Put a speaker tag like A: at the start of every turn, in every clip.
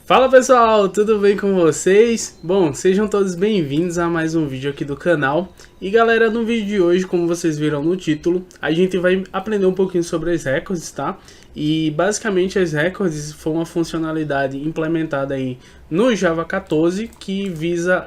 A: Fala pessoal, tudo bem com vocês? Bom, sejam todos bem-vindos a mais um vídeo aqui do canal. E galera, no vídeo de hoje, como vocês viram no título, a gente vai aprender um pouquinho sobre as records, tá? E basicamente as records foi uma funcionalidade implementada aí no Java 14 que visa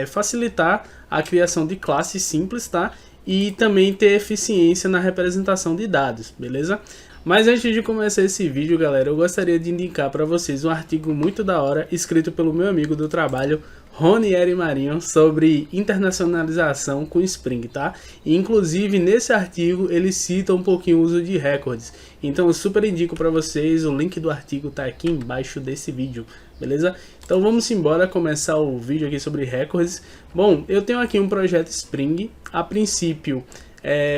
A: facilitar a criação de classes simples, tá? E também ter eficiência na representação de dados, beleza? Mas antes de começar esse vídeo, galera, eu gostaria de indicar para vocês um artigo muito da hora escrito pelo meu amigo do trabalho, Ronieri Marinho, sobre internacionalização com Spring, tá? E, inclusive, nesse artigo ele cita um pouquinho o uso de records. Então eu super indico para vocês, o link do artigo tá aqui embaixo desse vídeo, beleza? Então vamos embora começar o vídeo aqui sobre records. Bom, eu tenho aqui um projeto Spring, a princípio...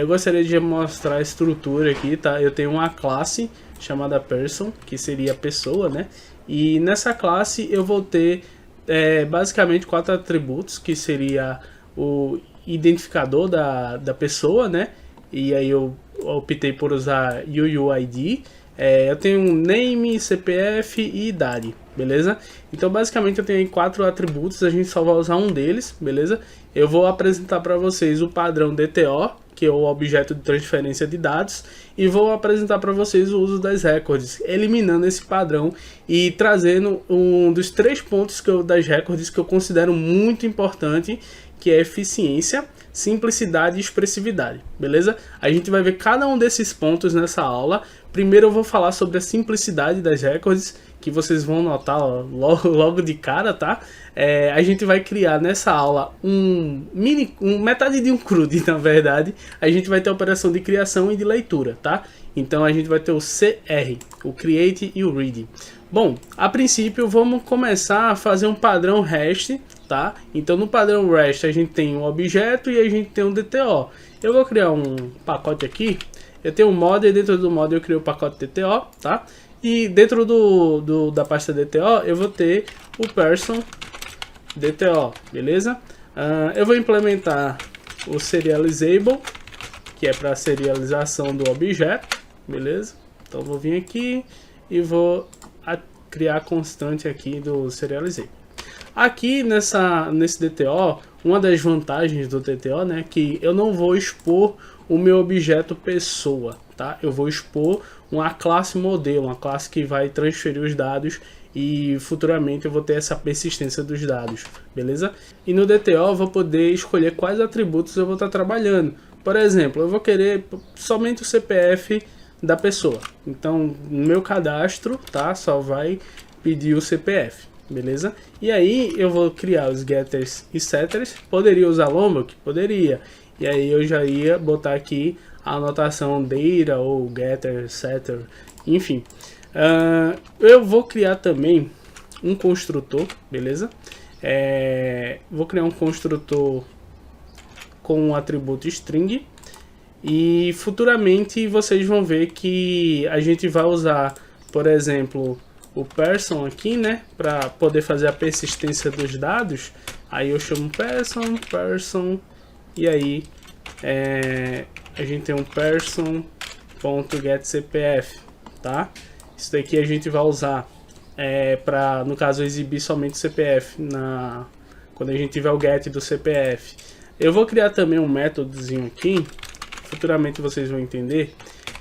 A: eu gostaria de mostrar a estrutura aqui, tá? Eu tenho uma classe chamada person, que seria pessoa, né? E nessa classe eu vou ter basicamente 4 atributos, que seria o identificador da pessoa, né? E aí eu optei por usar UUID. Eu tenho um name, CPF e idade, beleza? Então basicamente eu tenho aí 4 atributos, a gente só vai usar um deles, beleza? Eu vou apresentar para vocês o padrão DTO, que é o objeto de transferência de dados, e vou apresentar para vocês o uso das records, eliminando esse padrão e trazendo um dos 3 pontos das records que eu considero muito importante, que é eficiência, simplicidade e expressividade, beleza? A gente vai ver cada um desses pontos nessa aula. Primeiro eu vou falar sobre a simplicidade das records, que vocês vão notar logo de cara, tá? A gente vai criar nessa aula metade de um CRUD, na verdade. A gente vai ter a operação de criação e de leitura, tá? Então a gente vai ter o CR, o Create e o Read. Bom, a princípio vamos começar a fazer um padrão REST, tá? Então no padrão REST a gente tem um objeto e a gente tem um DTO. Eu vou criar um pacote aqui. Eu tenho um model e dentro do model eu crio o pacote DTO, tá? E dentro da pasta DTO eu vou ter o person DTO, beleza? Eu vou implementar o serializable, que é para serialização do objeto, beleza? Então vou vir aqui e vou criar a constante aqui do serializable. Aqui nesse DTO, uma das vantagens do DTO, né, que eu não vou expor o meu objeto pessoa, tá? Eu vou expor uma classe modelo, uma classe que vai transferir os dados e futuramente eu vou ter essa persistência dos dados, beleza? E no DTO eu vou poder escolher quais atributos eu vou estar trabalhando. Por exemplo, eu vou querer somente o CPF da pessoa. Então, no meu cadastro, tá? Só vai pedir o CPF, beleza? E aí eu vou criar os getters e setters. Poderia usar Lombok? Poderia. E aí eu já ia botar aqui a anotação data ou getter, setter, enfim. Eu vou criar também um construtor, beleza? Vou criar um construtor com o atributo string. E futuramente vocês vão ver que a gente vai usar, por exemplo, o person aqui, né, para poder fazer a persistência dos dados. Aí eu chamo person, e aí a gente tem um person.getCPF, tá? Isso daqui a gente vai usar para, no caso, exibir somente o CPF quando a gente tiver o get do CPF. Eu vou criar também um métodozinho aqui, futuramente vocês vão entender,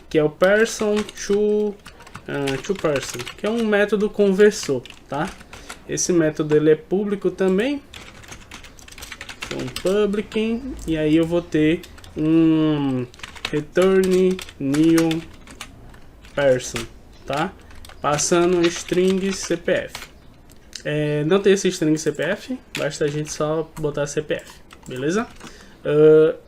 A: que é o person to person, que é um método conversor, tá? Esse método ele é público também, então public, e aí eu vou ter um return new person, tá? Passando um string CPF. Não tem esse string CPF, basta a gente só botar CPF, beleza?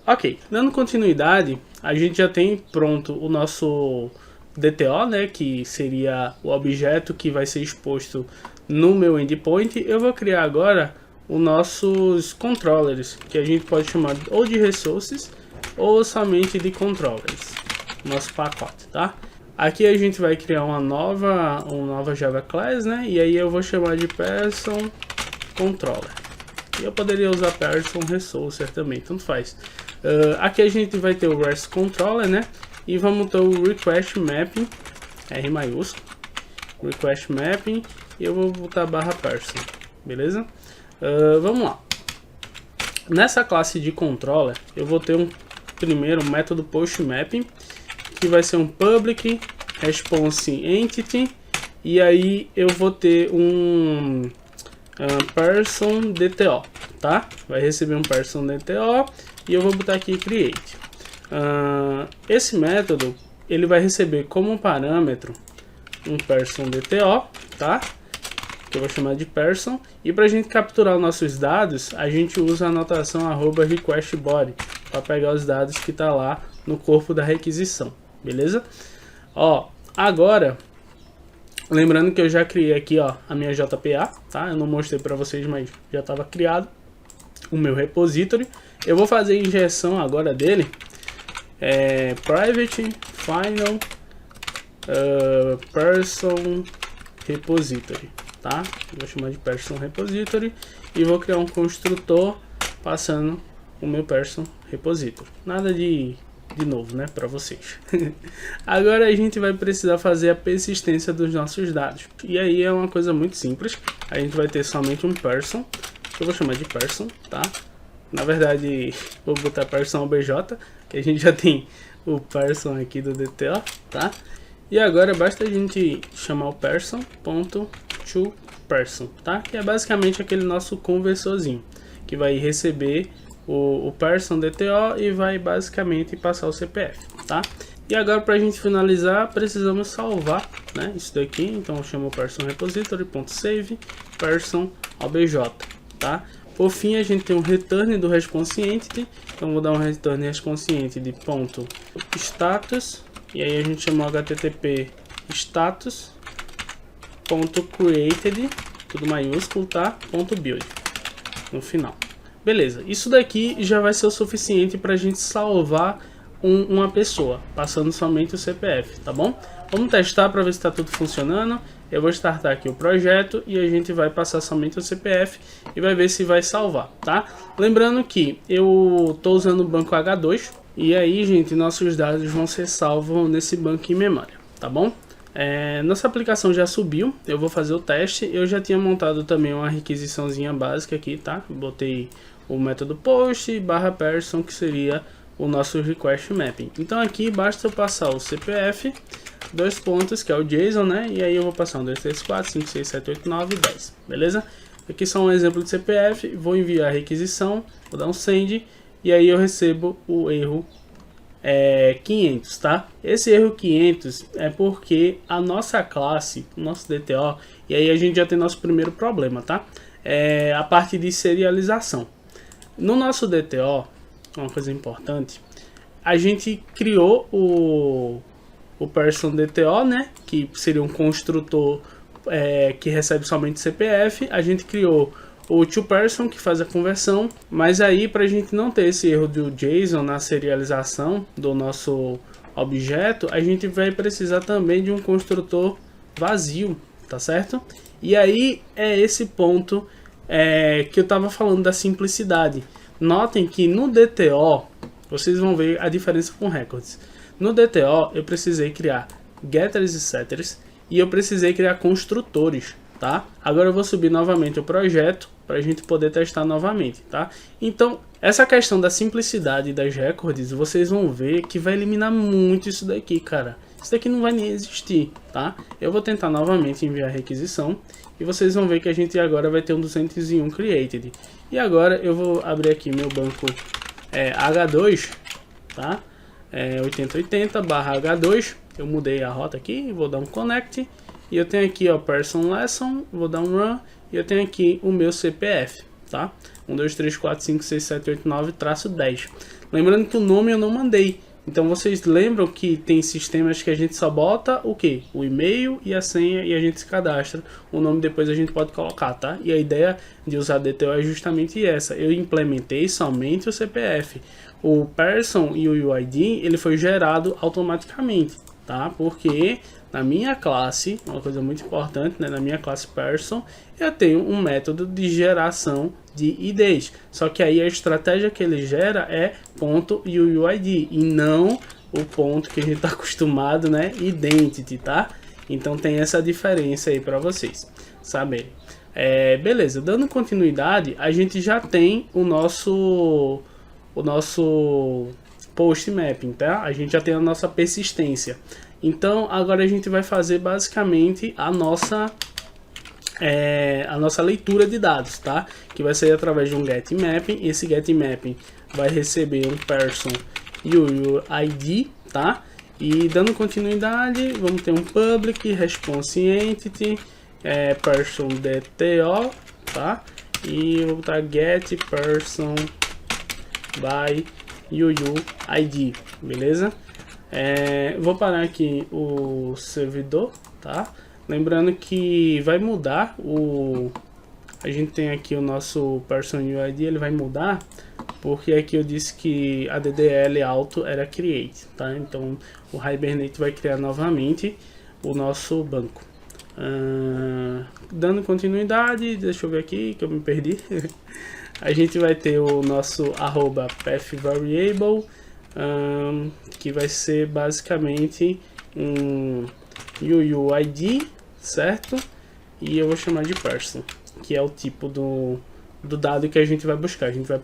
A: Ok, dando continuidade, a gente já tem pronto o nosso DTO, né, que seria o objeto que vai ser exposto no meu endpoint. Eu vou criar agora os nossos controllers, que a gente pode chamar ou de resources ou somente de controllers, nosso pacote, tá? Aqui a gente vai criar uma nova Java class, né, e aí eu vou chamar de person controller. E eu poderia usar person resource também, tanto faz. Aqui a gente vai ter o REST controller, né? E vamos ter o request mapping, R maiúsculo, request mapping, e eu vou botar barra person, beleza? Vamos lá. Nessa classe de controller, eu vou ter primeiro um método postMapping, que vai ser um public response entity, e aí eu vou ter um person DTO, tá? Vai receber um person DTO e eu vou botar aqui create. Esse método ele vai receber como parâmetro um person DTO, tá? Que eu vou chamar de person, e para a gente capturar os nossos dados, a gente usa a notação @requestBody para pegar os dados que tá lá no corpo da requisição, beleza? Ó, agora, lembrando que eu já criei aqui, ó, a minha JPA, tá? Eu não mostrei para vocês, mas já estava criado o meu repository. Eu vou fazer a injeção agora dele, private final person repository, tá? Eu vou chamar de person repository e vou criar um construtor passando o meu person repository. Nada de novo, né, para vocês. Agora a gente vai precisar fazer a persistência dos nossos dados. E aí é uma coisa muito simples. A gente vai ter somente um person, que eu vou chamar de person, tá? Na verdade, vou botar person obj, que a gente já tem o person aqui do DTO, tá? E agora basta a gente chamar o person.toPerson, tá? Que é basicamente aquele nosso conversorzinho, que vai receber o person DTO e vai basicamente passar o CPF, tá? E agora para a gente finalizar, precisamos salvar, né, isso daqui. Então eu chamo o person repository.save person obj, tá? Por fim, a gente tem um return do response entity. Então vou dar um return response entity ponto status, e aí a gente chama o http status ponto created, tudo maiúsculo, tá? Ponto build no final. Beleza, isso daqui já vai ser o suficiente para a gente salvar uma pessoa, passando somente o CPF, tá bom? Vamos testar para ver se está tudo funcionando. Eu vou startar aqui o projeto e a gente vai passar somente o CPF e vai ver se vai salvar, tá? Lembrando que eu estou usando o banco H2 e aí, gente, nossos dados vão ser salvos nesse banco em memória, tá bom? Nossa aplicação já subiu, eu vou fazer o teste. Eu já tinha montado também uma requisiçãozinha básica aqui, tá? Botei o método post barra person, que seria o nosso request mapping. Então aqui basta eu passar o CPF, dois pontos, que é o JSON, né? E aí eu vou passar 1, 2, 3, 4, 5, 6, 7, 8, 9 e 10, beleza? Aqui só um exemplo de CPF, vou enviar a requisição, vou dar um send, e aí eu recebo o erro 500, tá? Esse erro 500 é porque a nossa classe, o nosso DTO, e aí a gente já tem nosso primeiro problema, tá? A parte de serialização. No nosso DTO, uma coisa importante, a gente criou o person DTO, né? Que seria um construtor que recebe somente CPF. A gente criou o toPerson, que faz a conversão, mas aí para a gente não ter esse erro do JSON na serialização do nosso objeto, a gente vai precisar também de um construtor vazio, tá certo? E aí é esse ponto que eu estava falando da simplicidade. Notem que no DTO, vocês vão ver a diferença com records. No DTO eu precisei criar getters e setters e eu precisei criar construtores, tá? Agora eu vou subir novamente o projeto para a gente poder testar novamente, tá? Então, essa questão da simplicidade das records, vocês vão ver que vai eliminar muito isso daqui, cara. Isso daqui não vai nem existir, tá? Eu vou tentar novamente enviar a requisição e vocês vão ver que a gente agora vai ter um 201 created. E agora eu vou abrir aqui meu banco H2, tá? 8080 barra H2. Eu mudei a rota aqui, vou dar um connect. E eu tenho aqui, ó, person lesson, vou dar um run. E eu tenho aqui o meu CPF, tá? 1, 2, 3, 4, 5, 6, 7, 8, 9, traço 10. Lembrando que o nome eu não mandei. Então vocês lembram que tem sistemas que a gente só bota o que? O e-mail e a senha e a gente se cadastra. O nome depois a gente pode colocar, tá? E a ideia de usar DTO é justamente essa. Eu implementei somente o CPF. O person e o UID, ele foi gerado automaticamente, tá? Porque na minha classe, uma coisa muito importante, né? Na minha classe person, eu tenho um método de geração de IDs. Só que aí a estratégia que ele gera é ponto e o UID e não o ponto que a gente está acostumado, né? Identity, tá? Então tem essa diferença aí para vocês. saberem. Beleza, dando continuidade, a gente já tem o nosso post mapping, tá? A gente já tem a nossa persistência. Então agora a gente vai fazer basicamente a nossa leitura de dados, tá? Que vai ser através de um get mapping. Esse get mapping vai receber um person UUID, tá? E dando continuidade, vamos ter um public response entity person DTO, tá? E eu vou botar get person by UUID, beleza? Vou parar aqui o servidor, tá? Lembrando que vai mudar a gente tem aqui o nosso person UID, ele vai mudar porque aqui eu disse que a DDL auto era create, tá? Então o Hibernate vai criar novamente o nosso banco. Dando continuidade, deixa eu ver aqui que eu me perdi. A gente vai ter o nosso @pathVariable, que vai ser basicamente um UUID, certo? E eu vou chamar de person, que é o tipo do dado que a gente vai buscar. A gente vai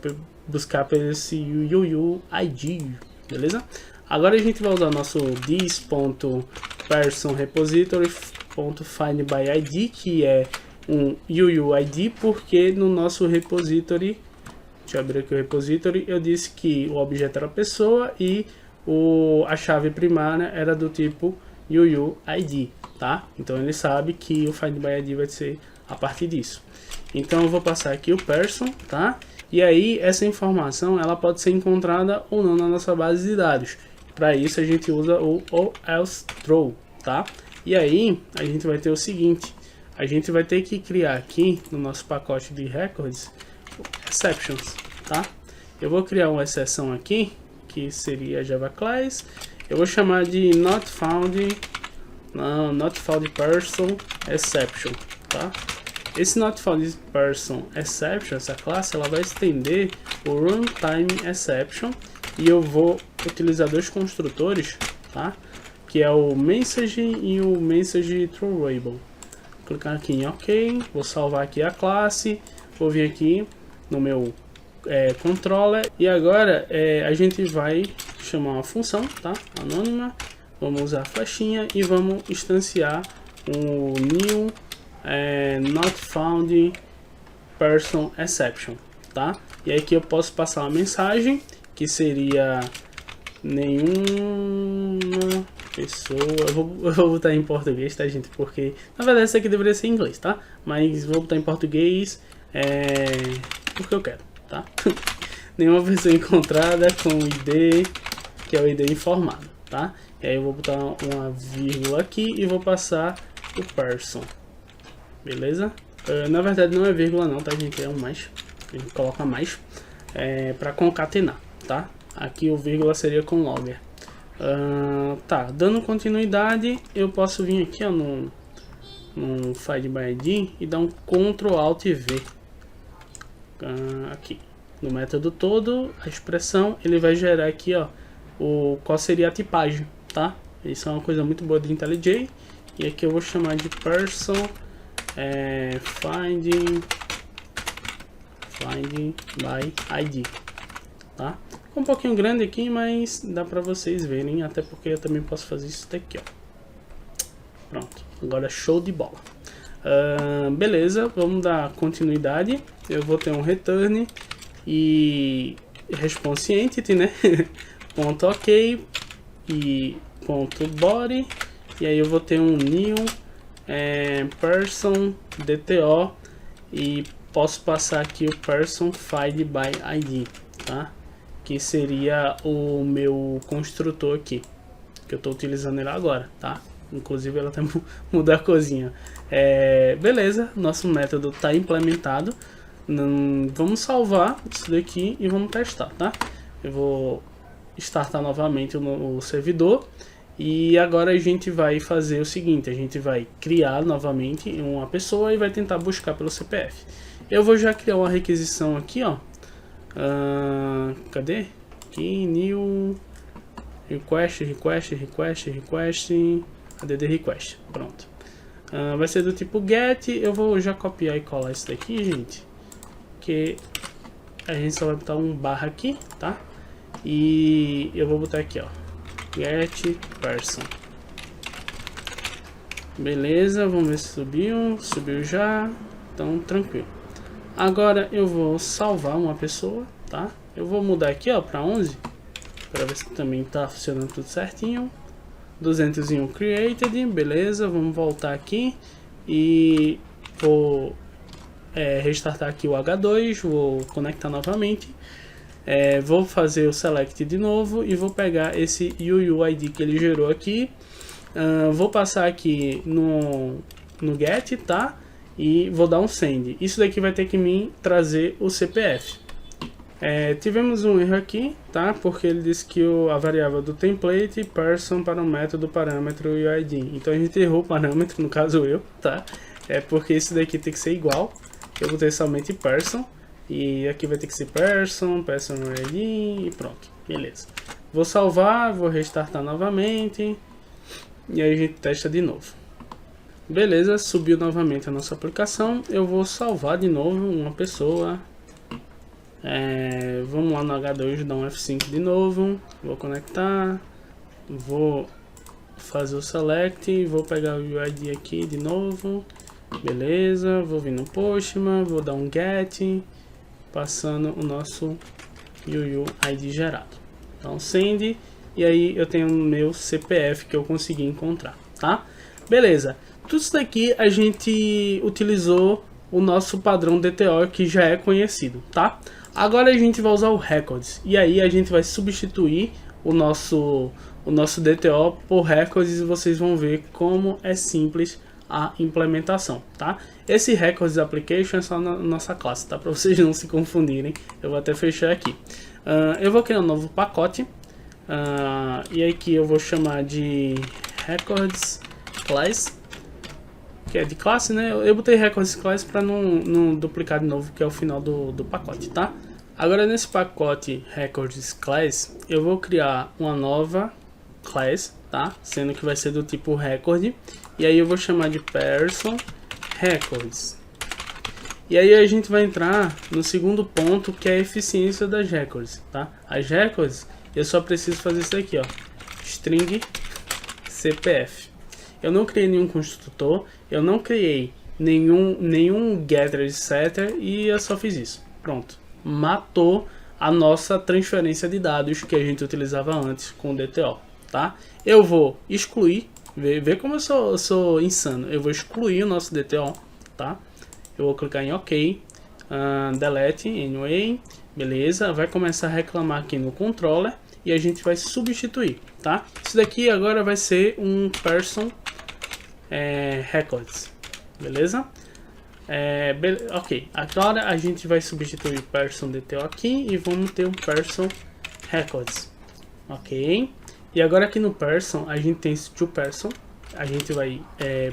A: buscar por esse UUID, beleza? Agora a gente vai usar o nosso this.personRepository.findById, que é um UUID, porque no nosso repository, deixa eu abrir aqui o repository, eu disse que o objeto era pessoa e a chave primária era do tipo UUID, tá? Então ele sabe que o findById vai ser a partir disso. Então eu vou passar aqui o person, tá? E aí essa informação ela pode ser encontrada ou não na nossa base de dados. Para isso a gente usa o else throw, tá? E aí a gente vai ter o seguinte: a gente vai ter que criar aqui no nosso pacote de records exceptions, tá? Eu vou criar uma exceção aqui que seria Java class. Eu vou chamar de not found person exception, tá? Esse not found person exception, essa classe, ela vai estender o runtime exception e eu vou utilizar dois construtores, tá? Que é o message e o message throwable. Vou clicar aqui em OK, vou salvar aqui a classe, vou vir aqui no meu controller e agora a gente vai chamar uma função, tá? Anônima. Vamos usar a flechinha e vamos instanciar o new not found person exception, tá? E aí aqui eu posso passar uma mensagem que seria nenhuma pessoa. Eu vou botar em português, tá, gente? Porque na verdade isso aqui deveria ser em inglês, tá? Mas vou botar em português porque eu quero, tá? Nenhuma pessoa encontrada com o ID, que é o ID informado, tá? E aí eu vou botar uma vírgula aqui e vou passar o person, beleza? Na verdade não é vírgula não, tá, gente? É um mais, a gente coloca mais para concatenar, tá? Aqui o vírgula seria com logger. Tá, dando continuidade, eu posso vir aqui ó, no findById e dar um Ctrl Alt V aqui no método todo, a expressão, ele vai gerar aqui ó, qual seria a tipagem, tá? Isso é uma coisa muito boa de IntelliJ. E aqui eu vou chamar de person finding by ID, tá? Um pouquinho grande aqui, mas dá pra vocês verem, até porque eu também posso fazer isso daqui, ó. Pronto, agora show de bola. Beleza, vamos dar continuidade. Eu vou ter um return e response entity, né? ponto ok e ponto body, e aí eu vou ter um new person DTO e posso passar aqui o person findById, tá? Que seria o meu construtor aqui, que eu estou utilizando ele agora, tá? Inclusive ela até mudou a cozinha. Beleza, nosso método está implementado. Vamos salvar isso daqui e vamos testar, tá? Eu vou startar novamente o servidor e agora a gente vai fazer o seguinte: a gente vai criar novamente uma pessoa e vai tentar buscar pelo CPF. Eu vou já criar uma requisição aqui, ó. Cadê? Aqui, new request, add request, pronto. Vai ser do tipo get. Eu vou já copiar e colar isso daqui, gente, que a gente só vai botar um barra aqui, tá? E eu vou botar aqui, ó, get person. Beleza, vamos ver se subiu. Subiu já, então tranquilo. Agora eu vou salvar uma pessoa, tá? Eu vou mudar aqui, ó, para 11, para ver se também tá funcionando tudo certinho. 201 created, beleza. Vamos voltar aqui e vou restartar aqui o H2, vou conectar novamente. Vou fazer o select de novo e vou pegar esse UUID que ele gerou aqui. Vou passar aqui no get, tá? E vou dar um send. Isso daqui vai ter que me trazer o CPF. Tivemos um erro aqui, tá? Porque ele disse que a variável do template person para o método parâmetro UID. Então a gente errou o parâmetro, no caso eu, tá? Porque isso daqui tem que ser igual. Eu botei somente person. E aqui vai ter que ser person UID e pronto. Beleza. Vou salvar, vou restartar novamente. E aí a gente testa de novo. Beleza, subiu novamente a nossa aplicação. Eu vou salvar de novo uma pessoa. Vamos lá no H2, dar um F5 de novo. Vou conectar. Vou fazer o select. Vou pegar o UID aqui de novo. Beleza, vou vir no Postman. Vou dar um get. Passando o nosso UUID gerado. Então send. E aí eu tenho o meu CPF que eu consegui encontrar, tá? Beleza. Tudo isso daqui a gente utilizou o nosso padrão DTO que já é conhecido, tá? Agora a gente vai usar o records. E aí a gente vai substituir o nosso DTO por records e vocês vão ver como é simples a implementação, tá? Esse records application é só na nossa classe, tá? Para vocês não se confundirem. Eu vou até fechar aqui. Eu vou criar um novo pacote. E aqui eu vou chamar de records class, que é de classe, né? Eu botei records class para não duplicar de novo, que é o final do pacote, tá? Agora nesse pacote records class, eu vou criar uma nova class, tá? Sendo que vai ser do tipo record. E aí eu vou chamar de person records. E aí a gente vai entrar no segundo ponto, que é a eficiência das records, tá? As records, eu só preciso fazer isso aqui, ó, string CPF. Eu não criei nenhum construtor, eu não criei nenhum getter e setter e eu só fiz isso. Pronto, matou a nossa transferência de dados que a gente utilizava antes com o DTO, tá? Eu vou excluir, vê como eu sou insano. Eu vou excluir o nosso DTO, tá? Eu vou clicar em OK, delete anyway, beleza? Vai começar a reclamar aqui no controller. E a gente vai substituir, tá? Isso daqui agora vai ser um person records, beleza? Ok, agora a gente vai substituir person DTO aqui e vamos ter um person records, ok? E agora aqui no person a gente tem esse toPerson. A gente vai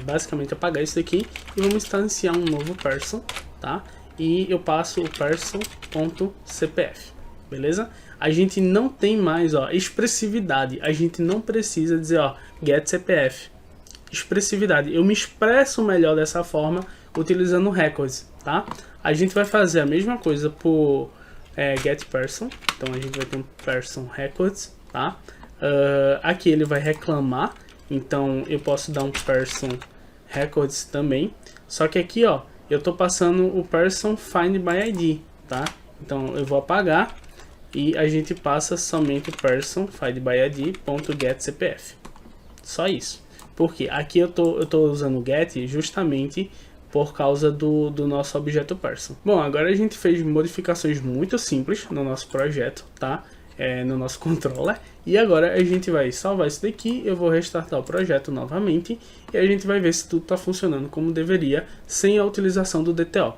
A: basicamente apagar isso daqui e vamos instanciar um novo person, tá? E eu passo o person.cpf, beleza? A gente não tem mais, ó, expressividade. A gente não precisa dizer, ó, get CPF. Expressividade. Eu me expresso melhor dessa forma utilizando records, tá? A gente vai fazer a mesma coisa por get person. Então a gente vai ter um person records, tá? Aqui ele vai reclamar. Então eu posso dar um person records também. Só que aqui, ó, eu tô passando o person find by ID, tá? Então eu vou apagar. E a gente passa somente o person find by id.getCPF. Só isso. Porque aqui eu tô usando o get justamente por causa do nosso objeto person. Bom, agora a gente fez modificações muito simples no nosso projeto, tá? No nosso controller. E agora a gente vai salvar isso daqui. Eu vou restartar o projeto novamente. E a gente vai ver se tudo está funcionando como deveria, sem a utilização do DTO.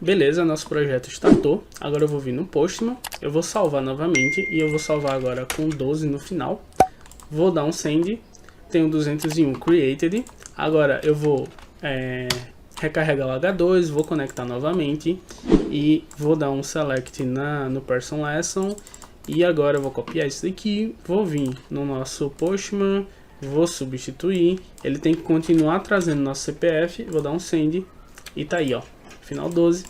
A: Beleza, nosso projeto startou. Agora eu vou vir no Postman, eu vou salvar novamente e eu vou salvar agora com 12 no final. Vou dar um send, tenho 201 created. Agora eu vou recarregar o H2, vou conectar novamente e vou dar um select no person lesson. E agora eu vou copiar isso daqui, vou vir no nosso Postman, vou substituir, ele tem que continuar trazendo nosso CPF, vou dar um send e tá aí, ó, final 12.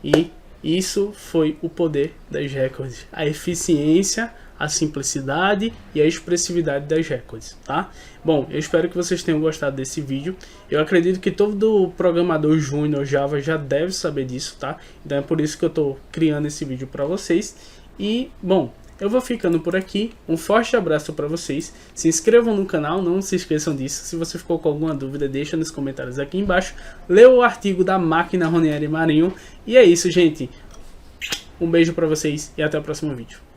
A: E isso foi o poder das records, a eficiência, a simplicidade e a expressividade das records, tá? Bom, eu espero que vocês tenham gostado desse vídeo. Eu acredito que todo programador júnior Java já deve saber disso, tá? Então é por isso que eu tô criando esse vídeo para vocês. E, bom, eu vou ficando por aqui. Um forte abraço para vocês. Se inscrevam no canal, não se esqueçam disso. Se você ficou com alguma dúvida, deixa nos comentários aqui embaixo. Lê o artigo da máquina Ranieri Marinho. E é isso, gente. Um beijo para vocês e até o próximo vídeo.